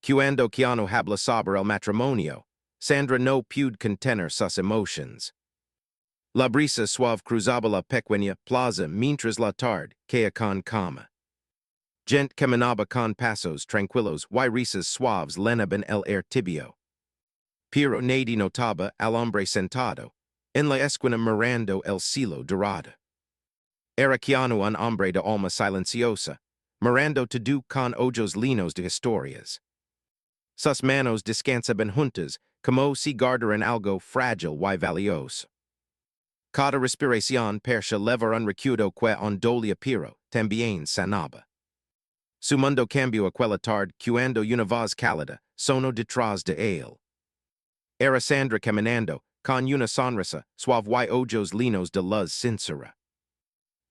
Cuando Keanu habla sobre el matrimonio, Sandra no puede contener sus emociones. La brisa suave cruzaba la pequeña plaza mientras la tarde caía con calma. Gente caminaba con pasos tranquilos y risas suaves llenaban el aire tibio. Pero nadie notaba al hombre sentado en la esquina mirando el cielo dorado. Era Keanu un hombre de alma silenciosa, mirando todo con ojos llenos de historias. Sus manos descansaban juntas, como si guardaran algo frágil y valioso. Cada respiración parecía levar un recuerdo que ondolia pero también sanaba. Su mundo cambió aquella tarde cuando una voz cálida sonó detrás de él. Era Sandra caminando, con una sonrisa suave y ojos llenos de luz sincera.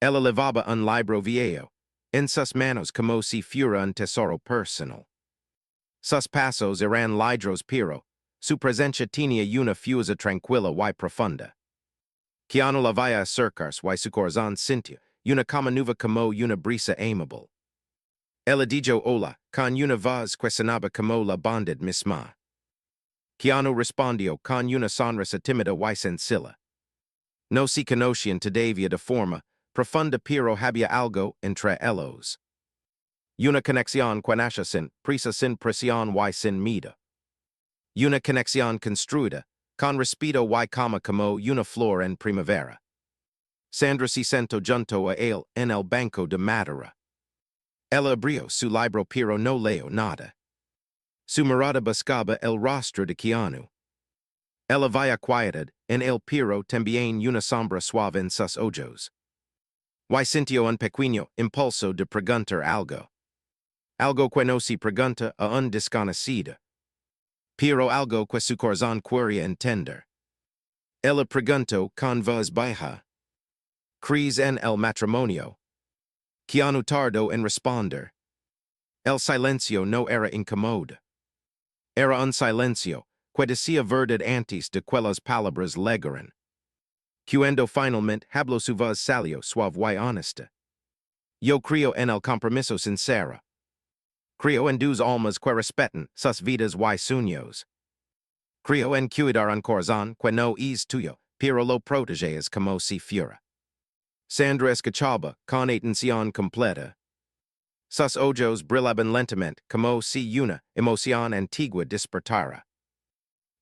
Ella levaba un libro viejo en sus manos como si fuera un tesoro personal. Sus pasos eran ligeros pero su presencia tenía una fuerza tranquila y profunda. Keanu la veía acercarse y su corazón sentía una nueva como una brisa amable. Ella dijo hola con una voz que sonaba como la bondad misma. Keanu respondió con una sonrisa tímida y sencilla. No se conocían todavía de forma profunda pero había algo entre ellos. Una conexión que nace sin prisa sin presión y sin miedo. Una conexión construida con respeto y calma como una flor en primavera. Sandra se sentó junto a él en el banco de madera. Ella abrió su libro pero no leyó nada. Su mirada buscaba el rostro de Keanu. Ella veía quietud en él pero también una sombra suave en sus ojos. Y sintió un pequeño impulso de preguntar algo. Algo que no se pregunta a un desconocido. Pero algo que su corazón quería entender. Ella preguntó con voz baja. ¿Crees en el matrimonio? Keanu tardó en responder. El silencio no era incómodo. Era un silencio que decía verdad antes de que las palabras llegaran. Cuando finalmente habló su voz salió suave y honesta. Yo creo en el compromiso sincero. Creo en dos almas que respetan sus vidas y sueños. Creo en cuidar un corazón que no es tuyo, pero lo proteges como si fuera. Sandra escuchaba con atención completa. Sus ojos brillaban lentamente como si una emoción antigua despertara.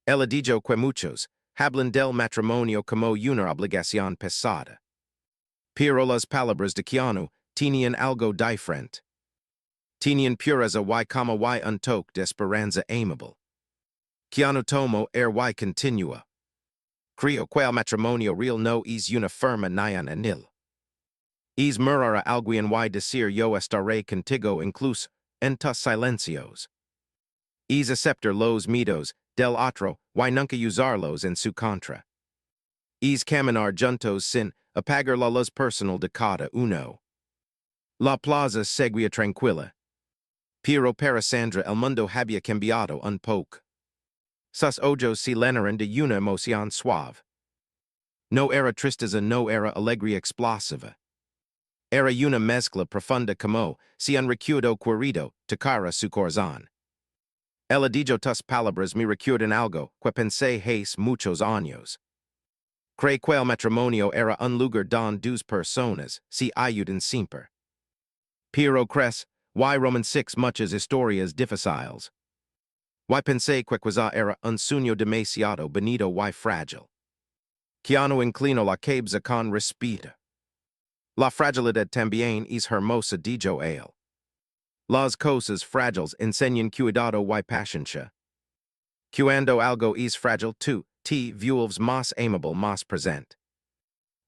Ella dijo que muchos hablan del matrimonio como una obligación pesada. Pero las palabras de Keanu tenían algo diferente. Tenían pureza y como y un toque de esperanza amable. Keanu tomó y continua. Creo que el matrimonio real no es una firma ni un anil. Es mirar a alguien y decir yo estaré contigo incluso en tus silencios. Es aceptar los miedos del otro y nunca usarlos en su contra. Es caminar juntos sin apagar la luz personal de cada uno. La plaza seguía tranquila. Pero para Sandra el mundo había cambiado un poco. Sus ojos se llenaron de una emoción suave. No era tristeza, no era alegría explosiva. Era una mezcla profunda como si un recuerdo querido tocara su corazón. Ella dijo tus palabras me recuerdan algo que pensé hace muchos años. Creí que el matrimonio era un lugar donde dos personas se ayudan siempre. Pero crees, y roman six muchas historias difíciles. Y pensé que quizá era un sueño demasiado bonito y frágil. Keanu inclinó la cabeza con respeto. La fragilidad también es hermosa, dijo él. Las cosas frágiles enseñan cuidado y paciencia. Cuando algo es frágil, tú te vuelves más amable, más presente.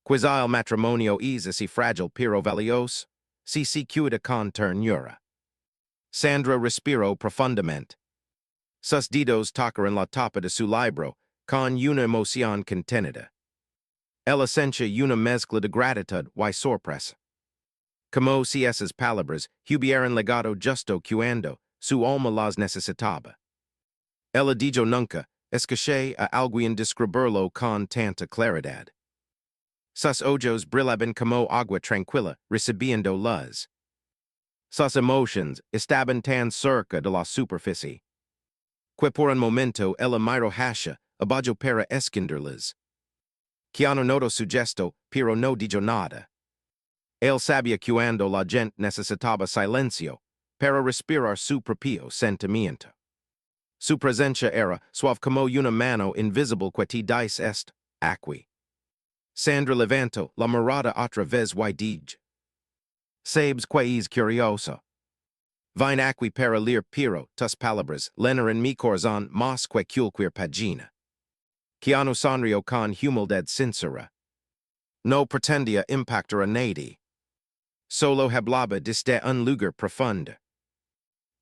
Quizá el matrimonio es así frágil pero valioso, si se cuida con ternura. Sandra respiró profundamente. Sus dedos tocaron la tapa de su libro con una emoción contenida. Ella sentía una mezcla de gratitud y sorpresa. Como si esas palabras hubieran legado justo cuando su alma las necesitaba. Ella dijo nunca, escuché a alguien describirlo con tanta claridad. Sus ojos brillaban como agua tranquila recibiendo luz. Sus emociones estaban tan cerca de la superficie que por un momento ella miro hasha, abajo para esconderlas. Keanu noto sugesto, pero no dijo nada. Él sabía cuando la gente necesitaba silencio para respirar su propio sentimiento. Su presencia era suave como una mano invisible que te dice est, aquí. Sandra levantó la mirada otra vez y dijo: Sabes que es curioso. Vine aquí para leer pero tus palabras lener en mi corazón más que cualquier pagina. Keanu sonrió con humildad sincera. No pretendía impactar a nadie. Solo hablaba desde un lugar profundo.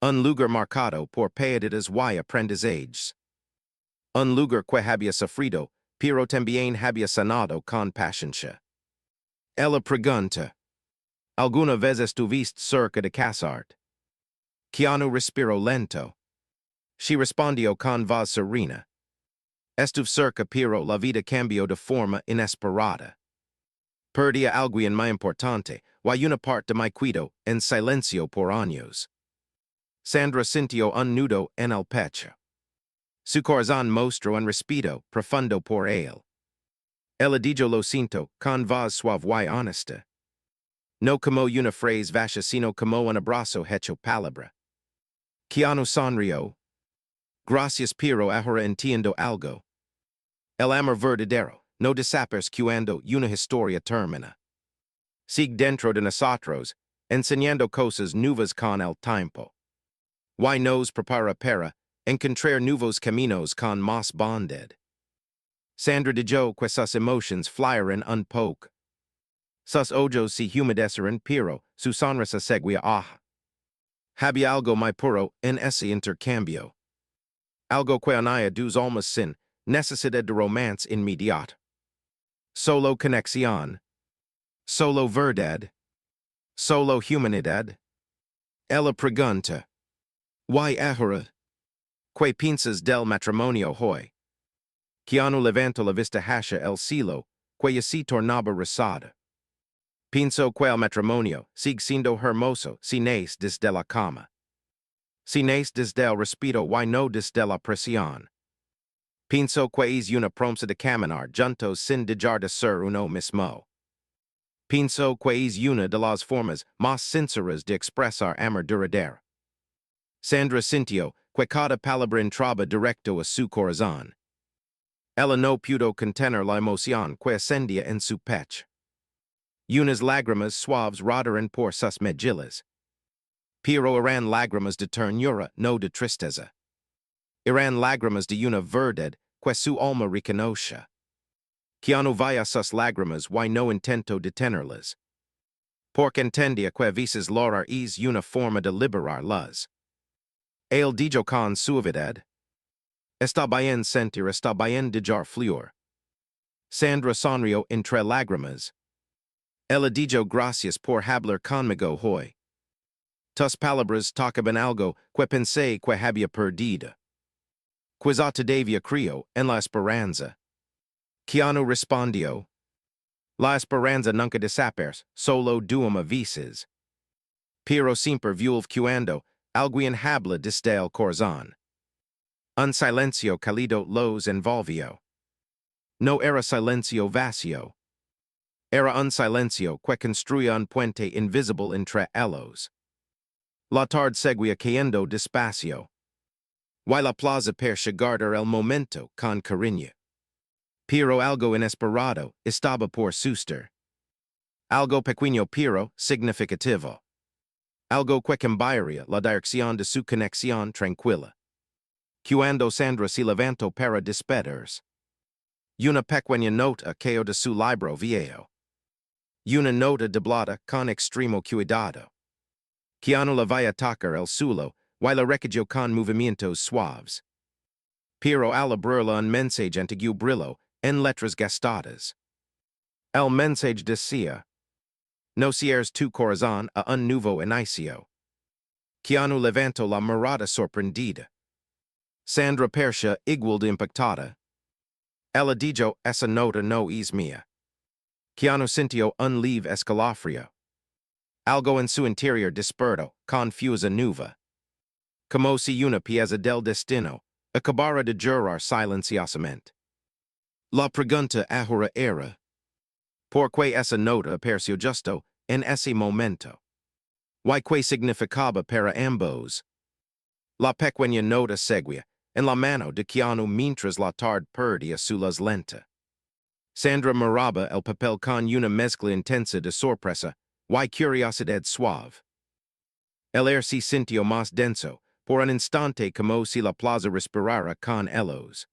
Un lugar marcado por pérdida y aprendizajes. Un lugar que había sufrido, pero también había sanado con paciencia. Ella pregunta: ¿Alguna vez estuviste cerca de casarte? Keanu respiró lento. She respondió con voz serena: Estuve cerca pero la vida cambió de forma inesperada. Perdía algo muy importante, y una parte de mi cuido, en silencio por años. Sandra sintió un nudo en el pecho. Su corazón mostró un respeto profundo por él. Ella dijo lo siento, con voz suave y honesta. No como una frase vacía sino como un abrazo hecho palabra. Keanu sonrió. Gracias pero ahora entiendo algo. El amor verdadero no desaparece cuando una historia termina. Sigue dentro de nosotros, enseñando cosas nuevas con el tiempo. Y nos prepara para encontrar nuevos caminos con más bondad. Sandra dijo que sus emociones fluyeron un poco. Sus ojos se humedecieron pero su sonrisa seguía Había algo muy puro en ese intercambio. Algo que unía dos almas sin necesidad de romance inmediato. Solo conexión. Solo verdad. Solo humanidad. Ella pregunta: ¿Y ahora? ¿Qué piensas del matrimonio hoy? Keanu levantó la vista hacia el cielo, que se tornaba rosada. Pienso que el matrimonio sigue siendo hermoso si nace desde la cama. Si nace desde el respeto y no desde la presión. Pienso que es una promesa de caminar juntos sin dejar de ser uno mismo. Pienso que es una de las formas más sinceras de expresar amor duradero. Sandra sintió que cada palabra entraba directo a su corazón. Ella no pudo contener la emoción que ascendía en su pecho. Unas lágrimas suaves rodaron por sus mejillas. Pero eran lágrimas de ternura, no de tristeza. Eran lágrimas de una verdad que su alma reconoce. Keanu veía sus lágrimas y no intentó detenerlas. Porque entendía que a veces llorar es una forma de liberarlas. Él dijo con suavidad: Está bien sentir, está bien dejar fluir. Sandra sonrió entre lágrimas. Ella dijo: Gracias por hablar conmigo hoy. Tus palabras tocaban algo que pensé que había perdido. Quizá todavía creo en la esperanza. Keanu respondió: La esperanza nunca desaparece, solo duerme a veces. Pero siempre vuelve cuando alguien habla desde el corazón. Un silencio cálido los envolvió. No era silencio vacío. Era un silencio que construía un puente invisible entre ellos. La tarde seguía cayendo despacio. Y la plaza per llegar el momento con cariño. Pero algo inesperado estaba por suceder. Algo pequeño pero significativo. Algo que cambiaría la dirección de su conexión tranquila. Cuando Sandra se levantó para despedirse. Una pequeña nota cayó de su libro viejo. Una nota doblada con extremo cuidado. Keanu la veía tocar el suelo, y la recogió con movimientos suaves. Pero al abrirla un mensaje antiguo brilló en letras gastadas. El mensaje decía: No cierres tu corazón a un nuevo inicio. Keanu levantó la mirada sorprendida. Sandra parecía igual de impactada. Ella dijo: Esa nota no es mía. Keanu sintió un leve escalofrío. Algo en su interior despertó, confusa nueva. Como si una pieza del destino Acabara de jurar silenciosamente. La pregunta ahora era, ¿por qué esa nota apareció justo en ese momento? ¿Y qué significaba para ambos? La pequeña nota seguía en la mano de Keanu mientras la tarde perdía su luz lenta. Sandra miraba el papel con una mezcla intensa de sorpresa y curiosidad suave. El aire se sintió más denso, por un instante como si la plaza respirara con elos.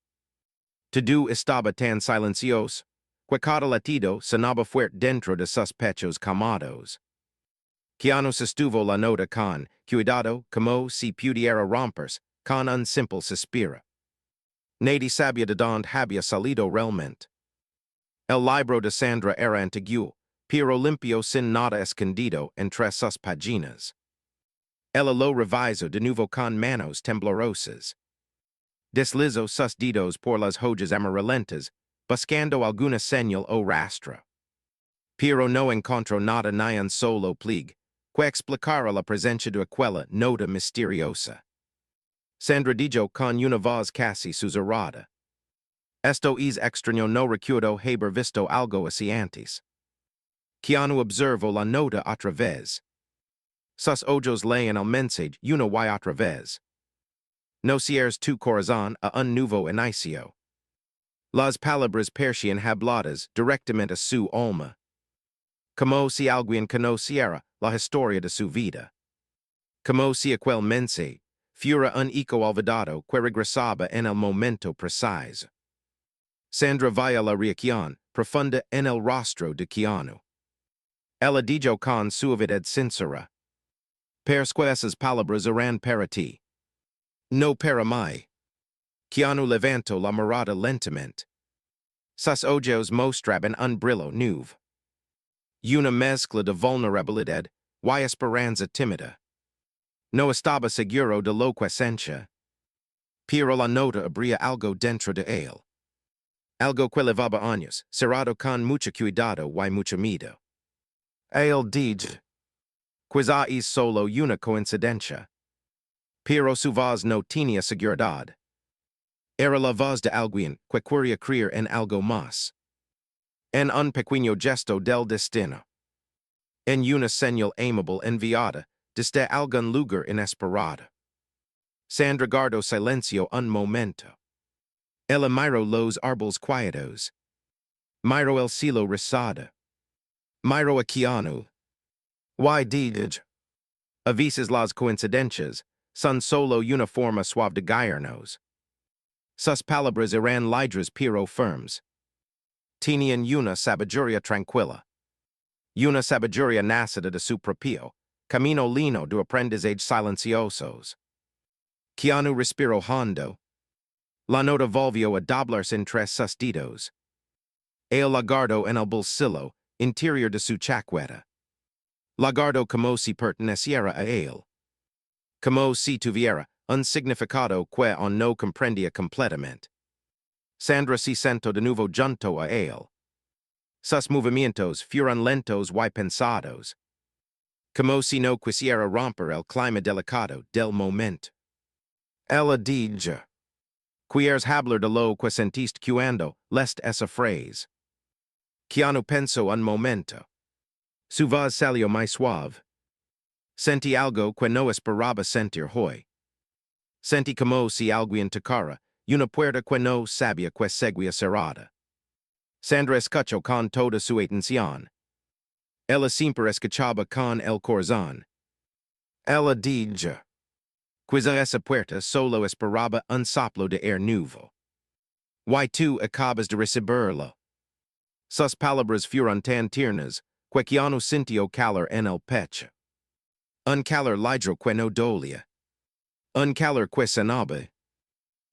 Todo estaba tan silencioso, que cada latido sonaba fuerte dentro de sus pechos camados. Keanu sostuvo la nota con cuidado como si pudiera romperse con un simple suspiro. Nadie sabía de dónde había salido realmente. El libro de Sandra era antiguo, pero limpio sin nada escondido entre sus páginas. Ella lo revisó de nuevo con manos temblorosas. Deslizó sus dedos por las hojas amarillentas, buscando alguna señal o rastro. Pero no encontró nada ni un solo plig, que explicara la presencia de aquella nota misteriosa. Sandra dijo con una voz casi susurrada. Esto es extraño, no recuerdo haber visto algo así antes. Keanu observó la nota otra vez. Sus ojos leían el mensaje una y otra vez. No cierres tu corazón a un nuevo inicio. Las palabras parecían habladas directamente a su alma. Como si alguien conociera la historia de su vida. Como si aquel mensaje fuera un eco olvidado que regresaba en el momento preciso. Sandra vio la reacción profunda en el rostro de Keanu. Ella dijo con suavidad sincera. Persque esas palabras eran para ti. No para mí. Keanu levantó la mirada lentamente. Sus ojos mostraban un brillo nuevo. Una mezcla de vulnerabilidad y esperanza tímida. No estaba seguro de lo que sentía. Pero la nota habría algo dentro de él. Algo que llevaba años, cerrado con mucho cuidado y mucho miedo. Él dijo, quizá es solo una coincidencia. Pero su voz no tenía seguridad. Era la voz de alguien que quería creer en algo más. En un pequeño gesto del destino. En una señal amable enviada desde algún lugar inesperado. Sandra guardó silencio un momento. Ella miró los árboles quietos. Miró el cielo rizado. Miró a Keanu. Y dijo, a veces las coincidencias son solo una forma suave de guiarnos. Sus palabras eran ligeras pero firmes. Tenían una sabiduría tranquila. Una sabiduría nacida de su propio camino lleno de aprendizaje silenciosos. Keanu respiró hondo. La nota volvió a doblarse entre sus dedos. Él la guardó en el bolsillo interior de su chaqueta. La guardó como si perteneciera a él. Como si tuviera un significado que aún no comprendía completamente. Sandra se sentó de nuevo junto a él. Sus movimientos fueron lentos y pensados. Como si no quisiera romper el clima delicado del momento. Ella dijo, ¿quieres hablar de lo que sentiste cuando leíste esa frase? Keanu pensó un momento. Su voz salió más suave. Sentí algo que no esperaba sentir hoy. Sentí como si alguien tocara una puerta que no sabía que seguía cerrada. Sandra escuchó con toda su atención. Ella siempre escuchaba con el corazón. Ella dijo, quizá esa puerta solo esperaba un soplo de aire nuevo. Y tú acabas de recibirlo. Sus palabras fueron tan tiernas que Keanu sintió calor en el pecho. Un calor ligero que no dolía. Un calor que sanaba.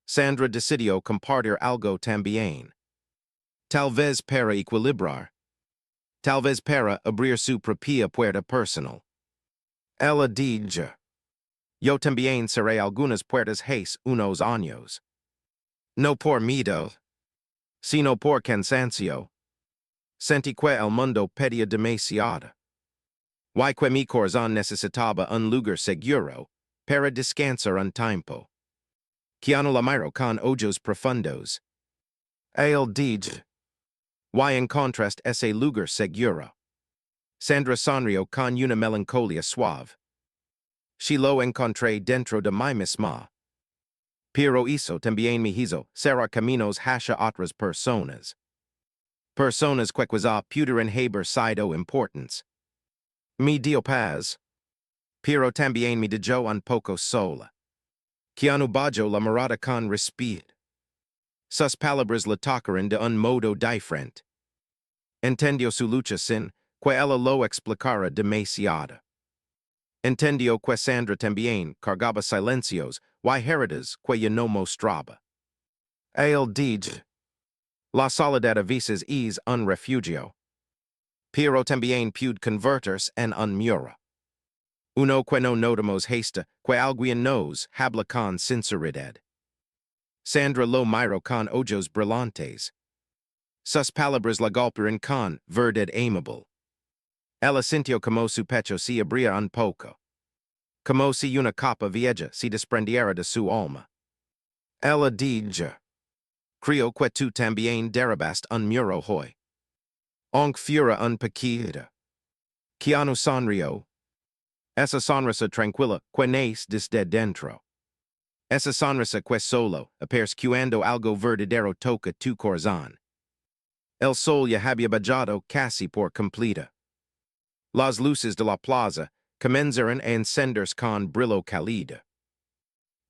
Sandra decidió compartir algo también. Tal vez para equilibrar. Tal vez para abrir su propia puerta personal. Ella dijo, yo también cerré algunas puertas hace unos años. No por miedo, sino por cansancio. Sentí que el mundo pedía demasiado. Y que mi corazón necesitaba un lugar seguro para descansar un tiempo. Keanu Lamiro con ojos profundos. El dij. Y en contrast ese lugar seguro. Sandra sonrió con una melancolía suave. Si lo encontré dentro de mi misma. Pero hizo también me hizo será caminos hacia otras personas. Personas que quizá pudieran haber sido importantes. Me dio paz. Pero también me dejó un poco sola. Keanu bajo la mirada con respeto. Sus palabras la tocaron de un modo diferente. Entendió su lucha sin que ella lo explicara demasiado. Entendió que Sandra también cargaba silencios y heridas que ya no mostraba. El dij. La soledad a veces es un refugio. Pero también puede convertirse en un muro. Uno que no notamos hasta que alguien nos habla con sinceridad. Sandra lo miró con ojos brillantes. Sus palabras la golpearon con verdad amable. Ella sintió como su pecho se abría un poco. Como si una capa vieja se desprendiera de su alma. Ella dijo, creo que tú también derribaste un muro hoy. Aunque fuera un pequeño. Keanu sonrió. Esa sonrisa tranquila que nace desde dentro. Esa sonrisa que solo appears cuando algo verdadero toca tu corazón. El sol ya había bajado casi por completo. Las luces de la plaza comenzaron a encenderse con brillo cálido.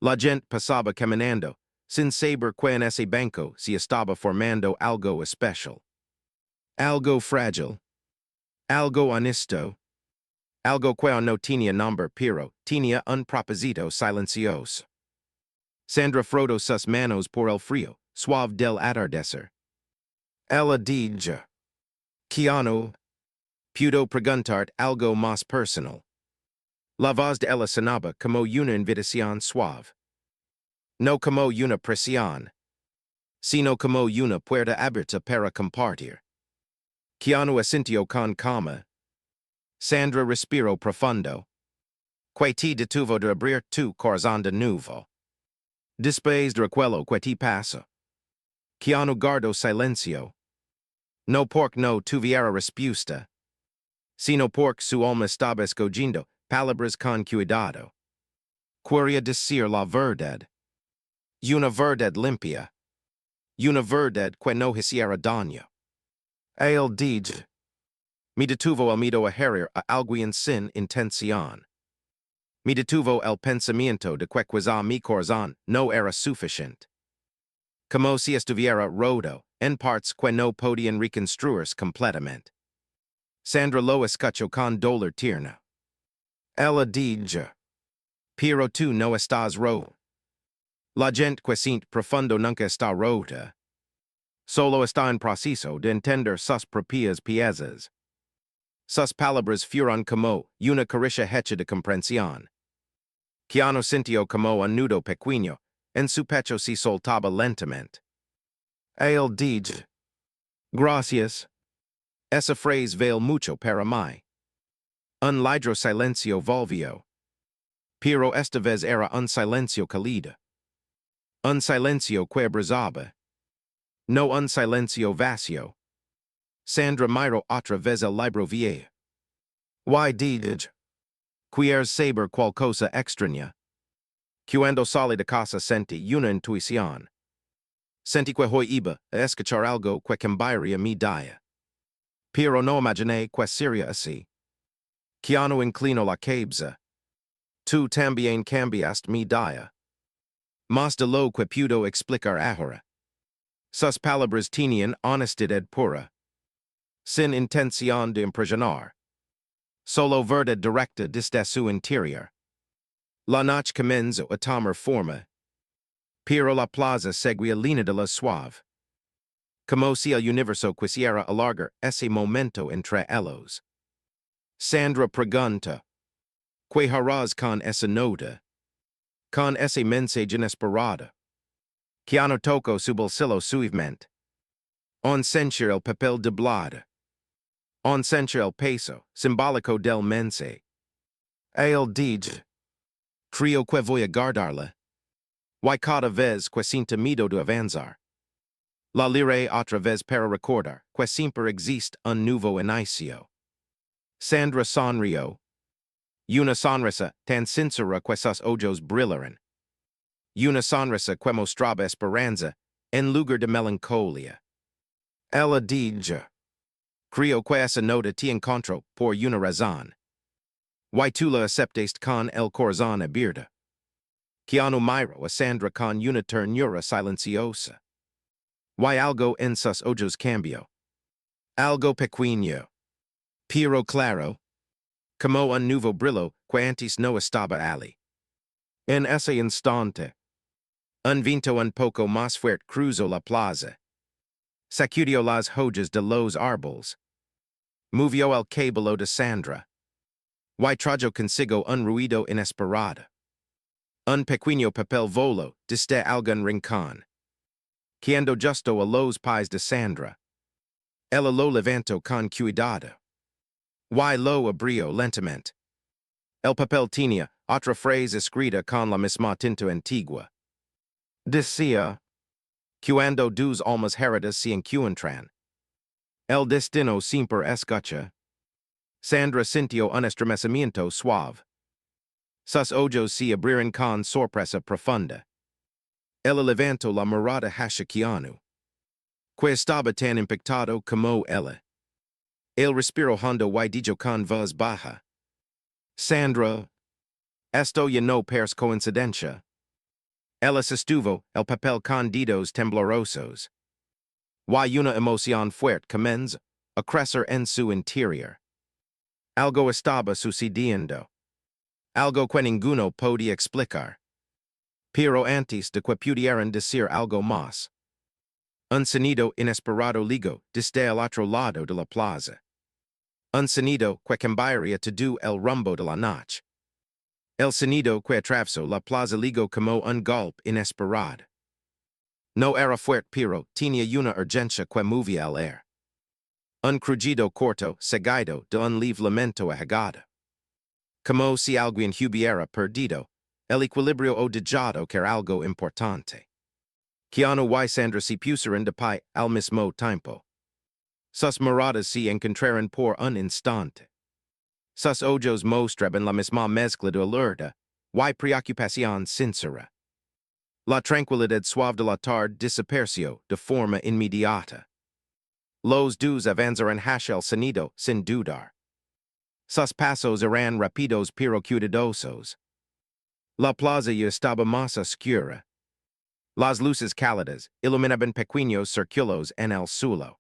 La gente pasaba caminando, sin saber que en ese banco se estaba formando algo especial. Algo frágil. Algo honesto. Algo que no tenía nombre pero tenía un propósito silencioso. Sandra frotó sus manos por el frío suave del atardecer. Ella dijo, Keanu, puedo preguntarte algo más personal. La voz de ella sonaba como una invitación suave. No como una presión, sino como una puerta abierta para compartir. Keanu asintió con calma. Sandra respiró profundo. Que te detuvo de abrir tu corazón de nuevo. Después de aquello que te pasó. Keanu guardó silencio. No porque no tuviera respuesta, sino porque su alma estaba escogiendo palabras con cuidado. Quería decir la verdad. Una verdad limpia. Una verdad que no hiciera daño. El dijo, me detuvo el miedo a herir a alguien sin intención. Me detuvo el pensamiento de que quizá mi corazón no era suficiente. Como si estuviera roto, en partes que no podían reconstruirse completamente. Sandra lo escuchó con dolor tierno. Ella dijo, pero tú no estás roto. La gente que siente profundo nunca está rota. Solo está en proceso de entender sus propias piezas. Sus palabras fueron como una caricia hecha de comprensión. Keanu sintió como un nudo pequeño, en su pecho se soltaba lentamente. Él dijo, gracias. Esa frase vale mucho para mí. Un ligero silencio volvió. Pero esta vez era un silencio cálido. Un silencio que abrazaba. No un silencio vacío. Sandra miró otra vez el libro viejo. Y dijo, quieres saber cual cosa extraña. Cuando salí de casa sentí una intuición. Sentí que hoy iba a escuchar algo que cambiaría mi día. Pero no imaginé que sería así. Keanu inclinó la cabeza. Tú también cambiaste mi día. Más de lo que puedo explicar ahora. Sus palabras tenían honestidad pura. Sin intención de impresionar. Solo verdad directa desde su interior. La noche comenzó a tomar forma. Pero la plaza seguía línea suave. Como si el universo quisiera alargar ese momento entre ellos. Sandra pregunta, ¿qué harás con esa nota? Con ese mensaje inesperado. Keanu tocó su bolsillo suavemente. On sentir el papel doblado. On sentir el peso simbólico del mensaje. Él dijo, creo que voy a guardarla. Y cada vez que sinta medo de avanzar. La lire otra vez para recordar que siempre existe un nuevo inicio. Sandra sonrió. Una sonrisa tan sincera que sus ojos brillaran. Una sonrisa que mostraba esperanza en lugar de melancolía. Ella dijo, creo que esa nota te encontró por una razón. Y tú la aceptaste con el corazón abierto. Keanu miró a Sandra con una ternura silenciosa. Y algo en sus ojos cambió. Algo pequeño. Pero claro. Como un nuevo brillo que antes no estaba allí. En ese instante. Un viento un poco más fuerte cruzó la plaza. Sacudió las hojas de los árboles. Movió el cabello de Sandra. Y trajo consigo un ruido inesperado. Un pequeño papel voló desde algún rincón. Quedando justo a los pies de Sandra. Ella lo levantó con cuidado. Y lo abrió lentamente. El papel tenía otra frase escrita con la misma tinta antigua. Decía, Cuando dos almas heridas se encuentran. El destino siempre escucha. Sandra sintió un estremecimiento suave. Sus ojos se abrieron con sorpresa profunda. Ella levantó la mirada hacia Keanu. Que estaba tan impactado como ella. Él respiró hondo y dijo con voz baja. Sandra, esto ya no es coincidencia. Ella sostuvo el papel con dedos temblorosos. Y una emoción fuerte comienza a crecer en su interior. Algo estaba sucediendo. Algo que ninguno podía explicar. Pero antes de que pudieran decir algo más. Un sonido inesperado ligó desde el otro lado de la plaza. Un sonido que cambiaría todo el rumbo de la noche. El sonido que atravesó la plaza ligó como un golpe inesperado. No era fuerte pero tenía una urgencia que movía el aire. Un crujido corto seguido de un leve lamento ahogado. Como si alguien hubiera perdido el equilibrio o dejado que era algo importante. Keanu y Sandra se pusieron de pie al mismo tiempo. Sus miradas se encontraron por un instante. Sus ojos mostraban la misma mezcla de alerta y preocupación sincera. La tranquilidad suave de la tarde desapareció de forma inmediata. Los dos avanzaron hacia el sonido sin dudar. Sus pasos eran rápidos pero cuidadosos. La plaza ya estaba más oscura. Las luces cálidas iluminaban pequeños círculos en el suelo.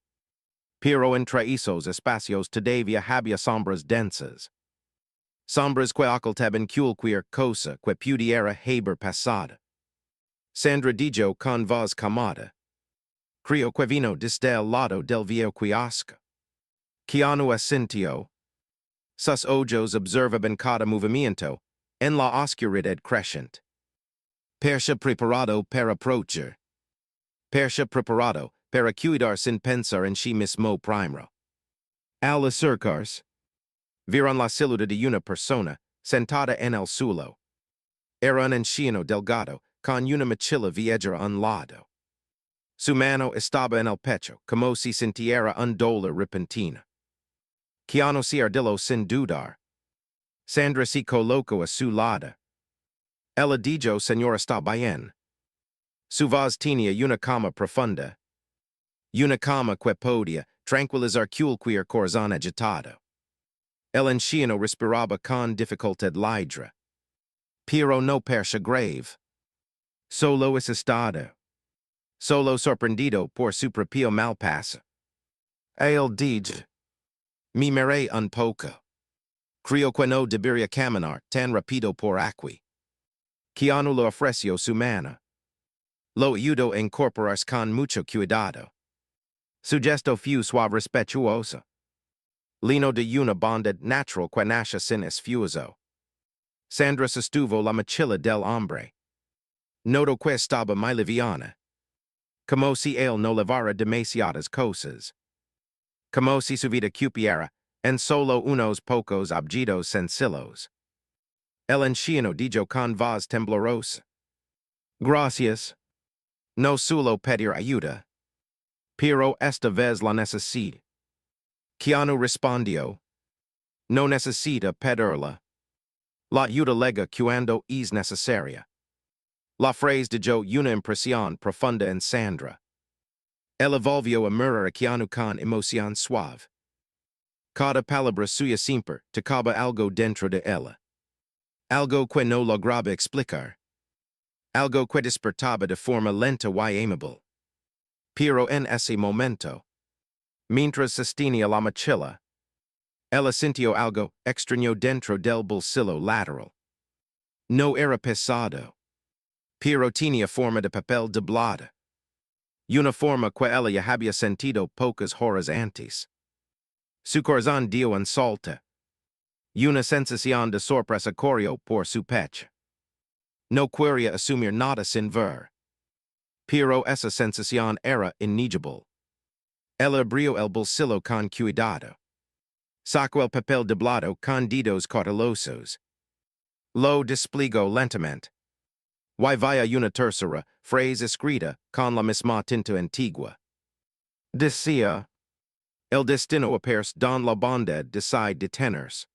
Pero entre esos espacios todavía había sombras densas. Sombras que ocultaban cualquier cosa que pudiera haber pasado. Sandra dijo con voz calmada. Creo que vino desde el lado del viejo kiosco. Keanu asintió. Sus ojos observaban cada movimiento en la oscuridad creciente. Persa preparado para approachar. Persa preparado para cuidar sin pensar en sí mismo primero. Al acercarse, vieron la silueta de una persona sentada en el suelo. Era un anciano delgado con una mochila vieja a un lado. Su mano estaba en el pecho como si sintiera un dolor repentino. Keanu se ardilló sin dudar. Sandra se colocó a su lado. Ella dijo, señora, está bien. Su voz tenía una calma profunda. Una calma que podía tranquilizar cualquier corazón agitado. El anciano respiraba con dificultad lidera. Pero no persa grave. Solo asustado. Solo sorprendido por su propio malpaso. Él dijo, me miré un poco. Creo que no debería caminar tan rápido por aquí. Keanu le ofreció su mano. Lo ayudó a incorporarse con mucho cuidado. Su gesto fue suave respetuoso. Lino de una bondad natural que nace sin esfuerzo. Sandra sostuvo la mochila del hombre. Notó que estaba muy liviana. Como si él no llevara demasiadas cosas. Como si su vida cupiera en solo unos pocos objetos sencillos. El anciano dijo con voz temblorosa. Gracias. No suelo pedir ayuda. Pero esta vez la necesito. Keanu respondió. No necesita pedirla. La ayuda lega cuando es necesaria. La frase dejó una impresión profunda en Sandra. Ella volvió a mirar a Keanu con emoción suave. Cada palabra suya siempre tocaba algo dentro de ella. Algo que no lograba explicar. Algo que despertaba de forma lenta y amable. Pero en ese momento, mientras sostenía la mochila, ella sintió algo extraño dentro del bolsillo lateral. No era pesado, pero tenía forma de papel doblada. Una forma que ella ya había sentido pocas horas antes. Su corazón dio un salto. Una sensación de sorpresa corrió por su pecho. No quería asumir nada sin ver. Pero esa sensación era innegable. Ella abrió el bolsillo con cuidado. Sacó el papel doblado con dedos cautelosos. Lo desplegó lentamente. Y vaya una tercera frase escrita con la misma tinta antigua. Decía, el destino apers don la bondad decide detenerse.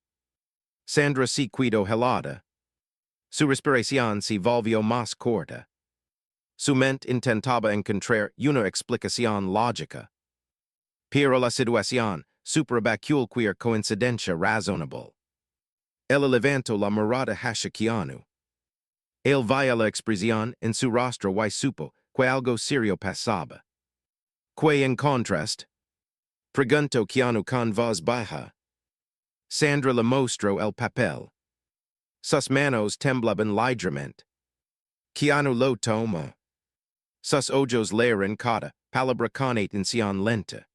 Sandra se quedó helada. Su respiración se volvió más corta. Su mente intentaba encontrar una explicación lógica. Pero la situación superaba cualquier coincidencia razonable. Ella levantó la mirada hacia Keanu. Él vio la expresión en su rostro y supo que algo serio pasaba. Que en contraste, preguntó Keanu con voz baja. Sandra le mostró el papel. Sus manos temblaban ligeramente. Keanu lo tomó. Sus ojos leeron cada palabra con atención lenta.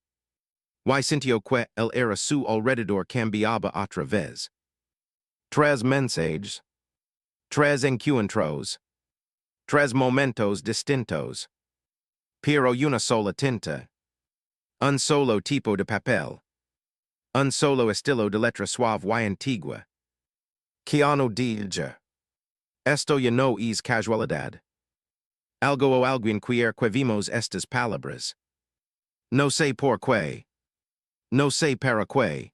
Y sintió que el era su alrededor cambiaba otra vez. Tres mensajes. Tres encuentros. Tres momentos distintos. Pero una sola tinta. Un solo tipo de papel. Un solo estilo de letra suave y antigua. Keanu dijo. Esto ya no es casualidad. Algo o alguien que vimos estas palabras. No sé por qué. No sé para qué.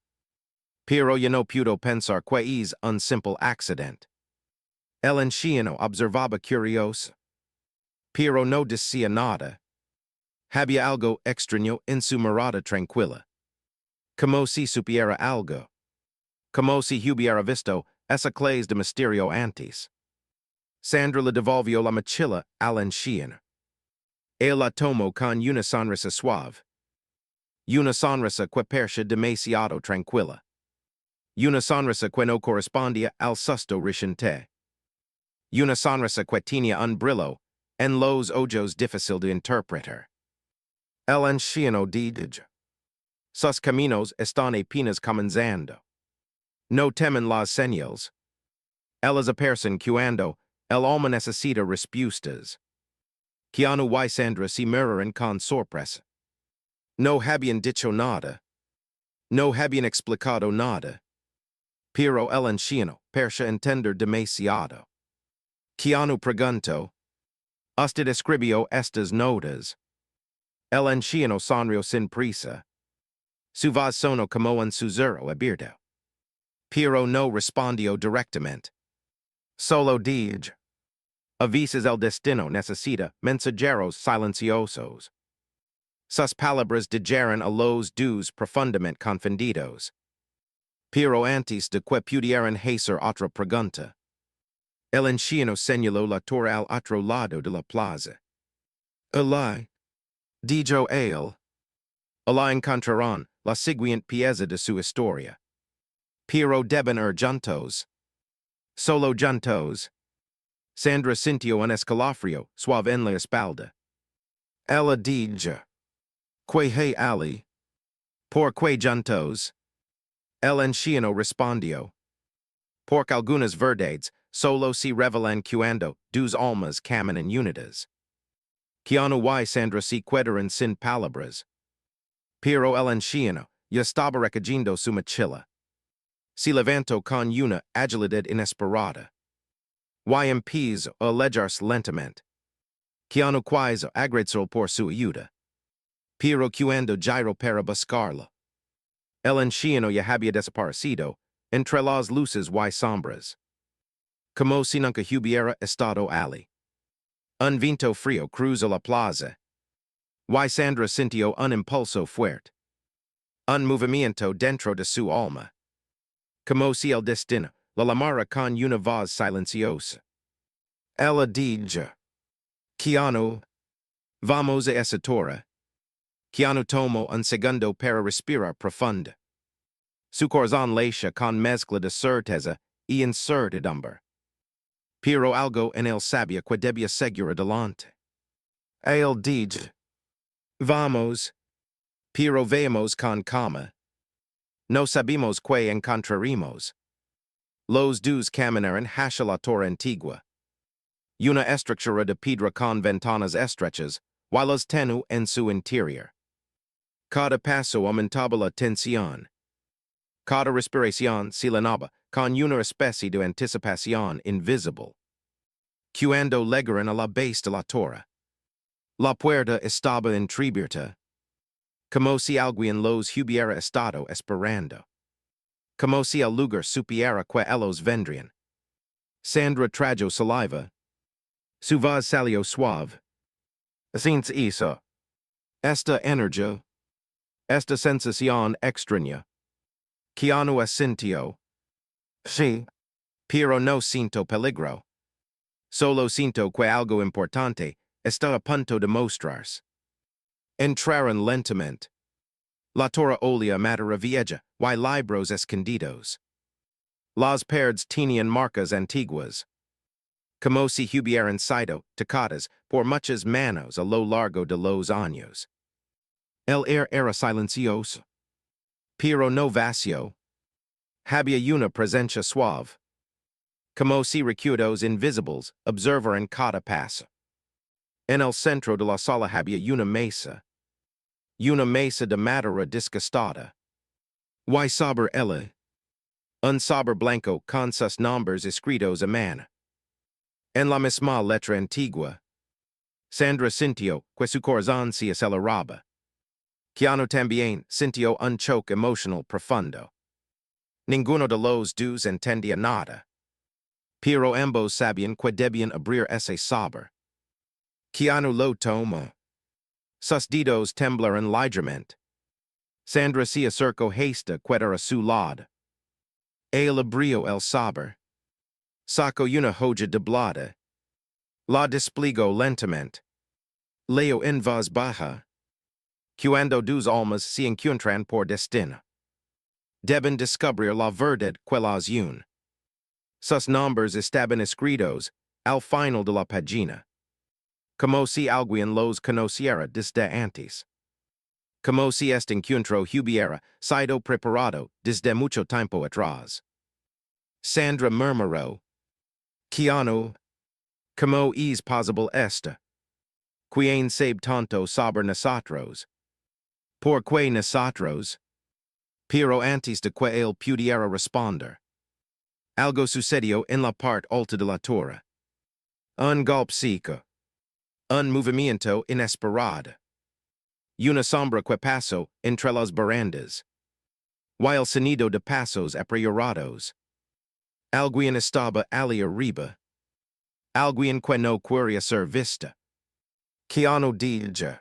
Pero ya no puedo pensar que es un simple accidente. El anciano observaba curioso. Pero no decía nada. Había algo extraño en su mirada tranquila. Como si supiera algo. Como si hubiera visto esa clase de misterio antes. Sandra le devolvió la mochila al anciano. Él la tomó con una sonrisa suave. Una sonrisa que parecía demasiado tranquila. Una sonrisa que no correspondía al susto reciente. Una sonrisa que tenía un brillo en los ojos difícil de interpretar. El anciano dijo. Sus caminos están apenas comenzando. No temen las señales. Ellas aparecen cuando el alma necesita respuestas. Keanu y Sandra se miraron con sorpresa. No habían dicho nada. No habían explicado nada. Pero el anciano parecía entender demasiado. Keanu preguntó. ¿Usted escribió estas notas? El anciano sonrió sin prisa. Su voz sonó como un susurro abierto. Pero no respondió directamente. Solo dijo. A veces el destino necesita mensajeros silenciosos. Sus palabras dijeron a los dos profundamente confundidos. Pero antes de que pudieran hacer otra pregunta, el anciano señaló la torre al otro lado de la plaza. Allí, dijo él, allí encontrarán la siguiente pieza de su historia. Pero deben ir juntos. Solo juntos. Sandra sintió un escalofrío suave en la espalda. Ella dijo. Que hey Ali. ¿Por qué juntos? El anciano respondió. Porque algunas verdades solo se revelan cuando dos almas caminan unidas. Keanu y Sandra se quedaron sin palabras. Pero el anciano ya estaba recogiendo su mochila. Se levantó con una agilidad inesperada. Y empezó a alejarse lentamente. Keanu quaiso agrazzo por su ayuda. Pero cuando giro para buscarla. El anciano ya había desaparecido, entre las luces y sombras. Como si nunca hubiera estado allí. Un viento frío cruzó la plaza. Y Sandra sintió un impulso fuerte. Un movimiento dentro de su alma. Como si el destino la llamara con una voz silenciosa. Ella dijo, Keanu, vamos a esa torre. Keanu tomó un segundo para respirar profundo. Su corazón latía con mezcla de certeza y incertidumbre. Pero algo en él sabía que debía seguir adelante. Él dijo, vamos, pero veamos con calma. No sabemos qué encontraremos. Los dos caminaron hacia la torre antigua. Una estructura de piedra con ventanas estrechas, y las tenue en su interior. Cada paso aumentaba la tensión. Cada respiración se llenaba con una especie de anticipación invisible. Cuando llegaron a la base de la torre. La puerta estaba entreabierta. Como si alguien los hubiera estado esperando. Como si el lugar supiera que ellos vendrían. Sandra tragó saliva. Su voz salió suave. Sin eso. Esta energía. Esta sensación extraña. Keanu asintió. Sí. Pero no siento peligro. Solo siento que algo importante está a punto de mostrarse. Entraron lentamente. La torre olía madera vieja y libros escondidos. Las paredes tenían marcas antiguas. Como si hubieran sido tocadas por muchas manos a lo largo de los años. El aire era silencioso. Pero no vacío. Había una presencia suave. Como si recuerdos invisibles observaran cada paso. En el centro de la sala había una mesa. Una mesa de madera desgastada. Y sobre ella. Un sobre blanco con sus nombres escritos a mano. En la misma letra antigua. Sandra sintió que su corazón se aceleraba. Keanu también sintió un choque emocional profundo. Ninguno de los dos entendía nada. Pero ambos sabían que debían abrir ese sobre. Keanu lo tomó. Sus dedos temblaron ligeramente. Sandra se acercó hasta que era a su lado. Él abrió el sobre. Sacó una hoja doblada. La desplegó lentamente. Leo en voz baja. Cuando dos almas se encuentran por destino. Deben descubrir la verdad que las une. Sus nombres estaban escritos al final de la página. Como si alguien los conociera desde antes. Como si este encuentro hubiera sido preparado desde mucho tiempo atrás. Sandra murmuró. Keanu, ¿cómo es posible esto? ¿Quién sabe tanto sobre nosotros? ¿Por qué nosotros? Pero antes de que él pudiera responder. Algo sucedió en la parte alta de la torre. Un golpe seco. Un movimiento inesperado. Una sombra que pasó entre las barandas. Y el sonido de pasos apresurados. Alguien estaba allí arriba. Alguien que no quería ser vista. Keanu dijo.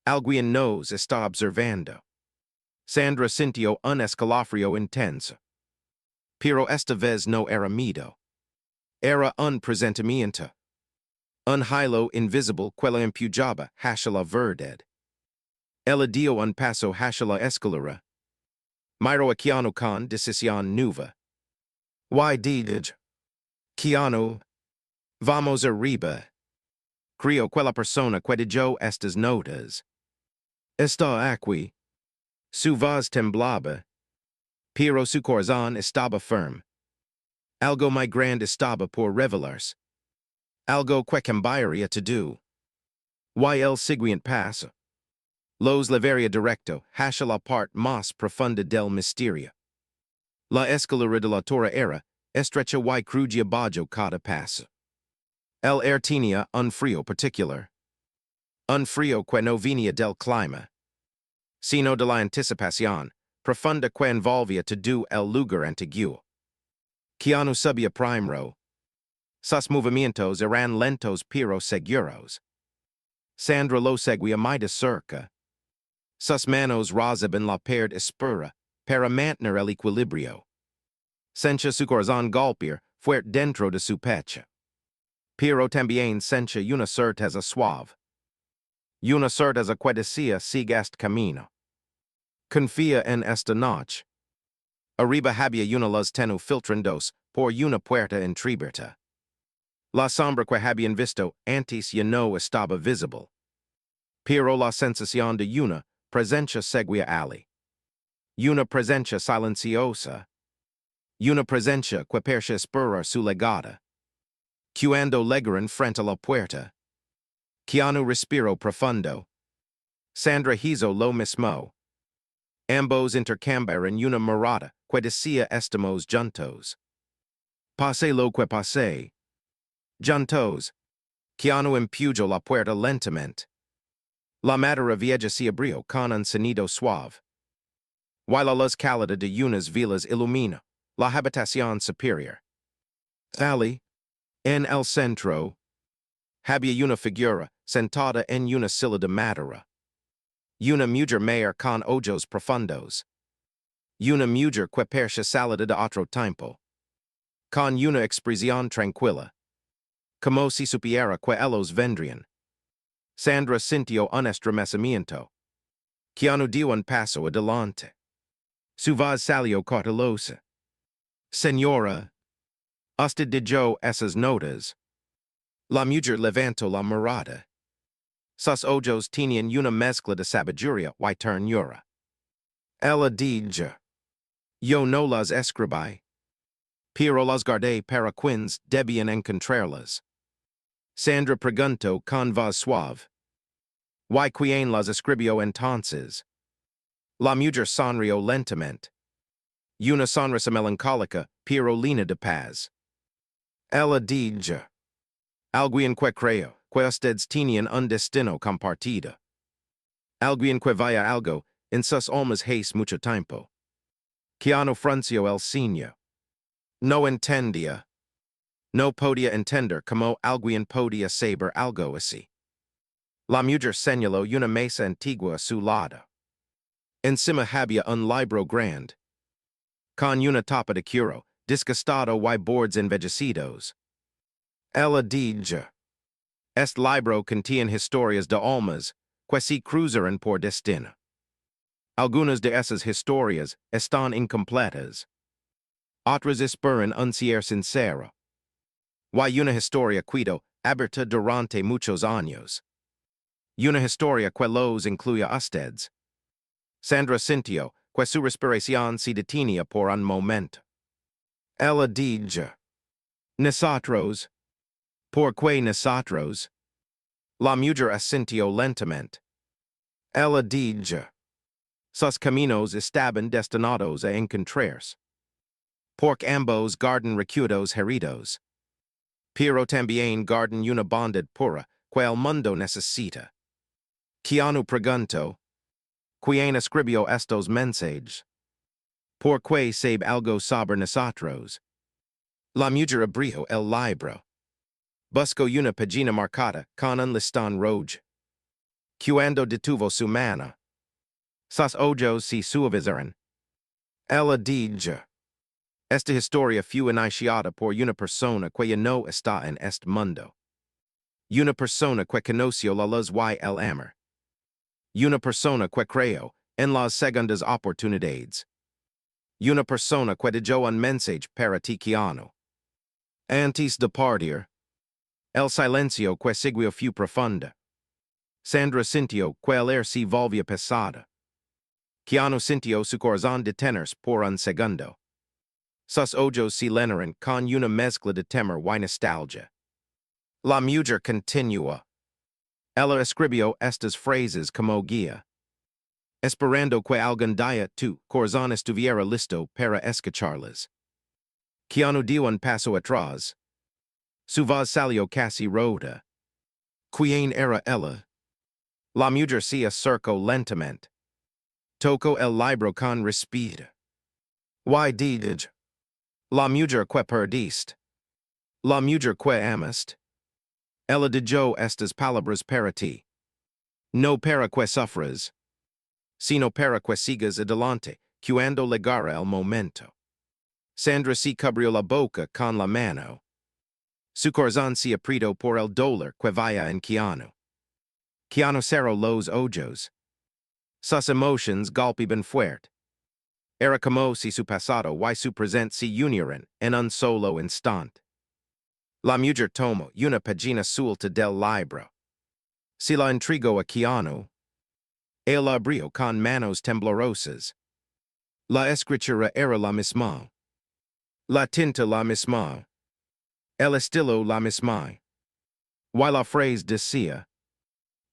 Alguien nos está observando. Sandra sintió un escalofrío intenso. Pero esta vez no era miedo. Era un presentimiento. Un hilo invisible que la empujaba hacia la verdad. Ella dio un paso hacia la escalera. Miró a Keanu con decisión nueva. Y dijo. Keanu, vamos arriba. Creo que la persona que dijo estas notas. Está aquí. Su voz temblaba. Pero su corazón estaba firme. Algo muy grande estaba por revelarse. Algo que cambiaría todo. Y el siguiente paso. Los levaría directo hacia la parte más profunda del misterio. La escalera de la torre era estrecha y crujía bajo cada paso. El ertinia un frio particular. Un frio que no venia del clima, sino de la anticipación profunda que envolvia todo el lugar antiguo. Keanu subia primero. Sus movimientos eran lentos pero seguros. Sandra lo seguía muy de cerca. Sus manos rozaban la pared espera para mantener el equilibrio. Sencha su corazón golpear fuerte dentro de su pecho. Pero también sencha una certeza suave. Una certeza que decía sigue este camino. Confía en esta noche. Arriba había una luz tenue filtrandos por una puerta entreabierta. La sombra que habían visto antes ya no estaba visible. Pero la sensación de una presencia seguía allí. Una presencia silenciosa. Una presencia que parecía esperar su llegada. Cuando llegaron frente a la puerta, Keanu respiró profundo. Sandra hizo lo mismo. Ambos intercambiaron una mirada que decía estamos juntos. Pase lo que pase. Juntos. Keanu empujó la puerta lentamente. La madera vieja se abrió con un sonido suave. While la luz cálida de unas velas ilumina la habitación superior. Allí, en el centro, había una figura sentada en una silla de madera. Una mujer mayor con ojos profundos. Una mujer que parecía salida de otro tiempo. Con una expresión tranquila. Como si supiera que ellos vendrían. Sandra sintió un estremecimiento. Keanu dio un paso adelante. Su voz salió cautelosa. Señora, usted dijo esas notas. La mujer levantó la mirada. Sus ojos tenían una mezcla de sabiduría y ternura. Ella dijo, yo no las escribí, pero las guardé para quienes debían encontrarlas. Sandra preguntó con voz suave. ¿Y quién las escribió entonces? La mujer sonrió lentamente. Una sonrisa melancólica, pero llena de paz. Ella dijo, alguien que creo que ustedes tenían un destino compartido. Alguien que vaya algo en sus almas hace mucho tiempo. Keanu frunció el ceño. No entendía. No podía entender cómo alguien podía saber algo así. La mujer señaló una mesa antigua a su lado. Encima había un libro grande. Con una tapa de cuero, disgustado y bordes envejecidos. Ella dijo, este libro contiene historias de almas que se cruzarán por destino. Algunas de esas historias están incompletas. Otras esperan un cierre sincero. Y una historia quedó abierta durante muchos años. Una historia que los incluye a ustedes. Sandra sintió que su respiración se detenía por un momento. Ella dijo, nosotros. ¿Por qué nosotros? La mujer asintió lentamente. Ella dijo, sus caminos estaban destinados a encontrarse. Porque ambos guardan recuerdos heridos. Pero también guardan una bondad pura que el mundo necesita. Keanu preguntó, ¿quién escribió estos mensajes? ¿Por qué sabe algo sobre nosotros? La mujer abrió el libro. Buscó una página marcada con un listón rojo. Cuando detuvo su mano, sus ojos se suavizaron. Ella dijo, esta historia fue iniciada por una persona que ya no está en este mundo. Una persona que conoció la luz y el amor. Una persona que creyó en las segundas oportunidades. Una persona que dejó un mensaje para ti, Keanu. Antes de partir, el silencio que siguió fue profundo. Sandra sintió que el aire se volvía pesado. Keanu sintió su corazón detenerse por un segundo. Sus ojos se llenaron con una mezcla de temor y nostalgia. La mujer continuó. Ella escribió estas frases como guía. Esperando que algún día tu corazón estuviera listo para escucharlas. Keanu dio un paso atrás. Su voz salió casi rota. Quien era ella? La mujer se acercó lentamente. Tocó el libro con respira. Why did la mujer que perdiste? La mujer que amaste? Ella dijo estas palabras para ti. No para que sufras, sino para que sigas adelante, cuando llegara el momento. Sandra se cubrió la boca con la mano. Su corazón se apretó por el dolor que veía en Keanu. Keanu cerró los ojos. Sus emociones golpeaban fuerte. Era como si su pasado y su presente se unieran en un solo instante. La mujer tomó una página suelta del libro. Se la entregó a Keanu. Él la abrió con manos temblorosas. La escritura era la misma. La tinta la misma. El estilo la misma. Y la frase decía,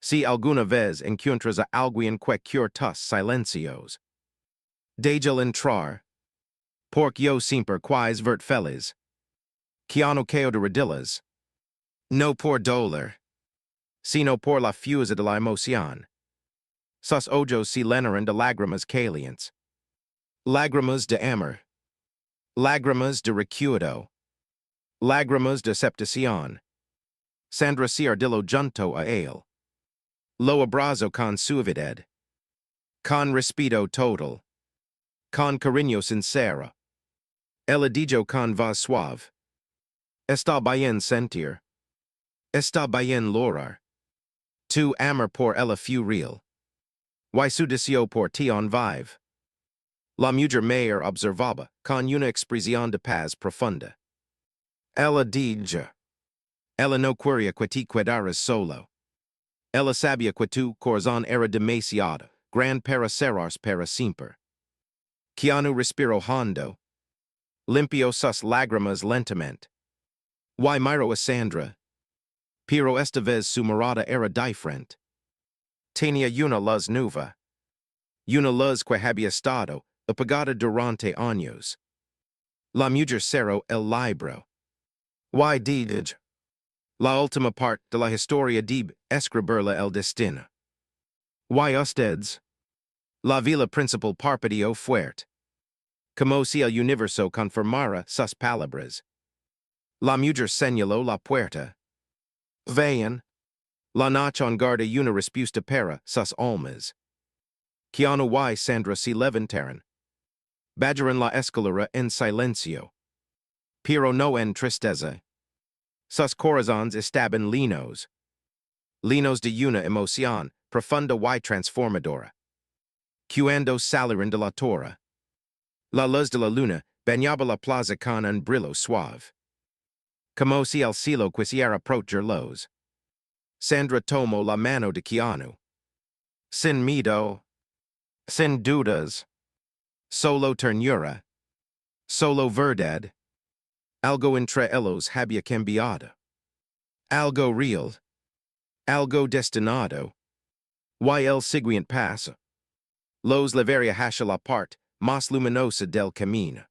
si alguna vez encuentras a alguien que cure tus silencios, déjalo entrar, porque yo siempre quise verte feliz. Keanu cayó de rodillas. No por dolor, sino por la fuerza de la emoción. Sus ojos se llenaron de lágrimas calientes. Lágrimas de amor. Lágrimas de recuerdo. Lágrimas de aceptación. Sandra se ardillo junto a él. Lo abrazó con suavidad. Con respeto total. Con cariño sincero. Ella dijo con voz suave. Está bien sentir. Está bien llorar. Tu amor por ella fue real. Y su deseo por ti on vive. La mujer mayor observaba con una expresión de paz profunda. Ella dijo. Ella no quería que te quedaras solo. Ella sabía que tu corazón era demasiado grande para cerrarse para siempre. Keanu respiró hondo. Limpió sus lágrimas lentamente. Y miró a Sandra. Pero esta vez su mirada era diferente. Tenía una luz nueva. Una luz que había estado apagada durante años. La mujer cerró el libro. Y dijo. La última parte de la historia debe escribirla el destino. Y ustedes. La vela principal parpadeó fuerte. Como si el universo confirmara sus palabras. La mujer señaló la puerta. Vayan. La noche en guarda una respuesta para sus almas. Keanu y Sandra se levantaron. Bajaron la escalera en silencio. Pero no en tristeza. Sus corazones estaban llenos. Llenos de una emoción profunda y transformadora. Cuando salieron de la torre. La luz de la luna bañaba la plaza con un brillo suave. Como si el cielo quisiera protegerlos. Sandra tomó la mano de Keanu. Sin miedo. Sin dudas. Solo ternura. Solo verdad. Algo entre ellos había cambiado. Algo real. Algo destinado. Y el siguiente paso. Los llevaría hacia la parte más luminosa del camino.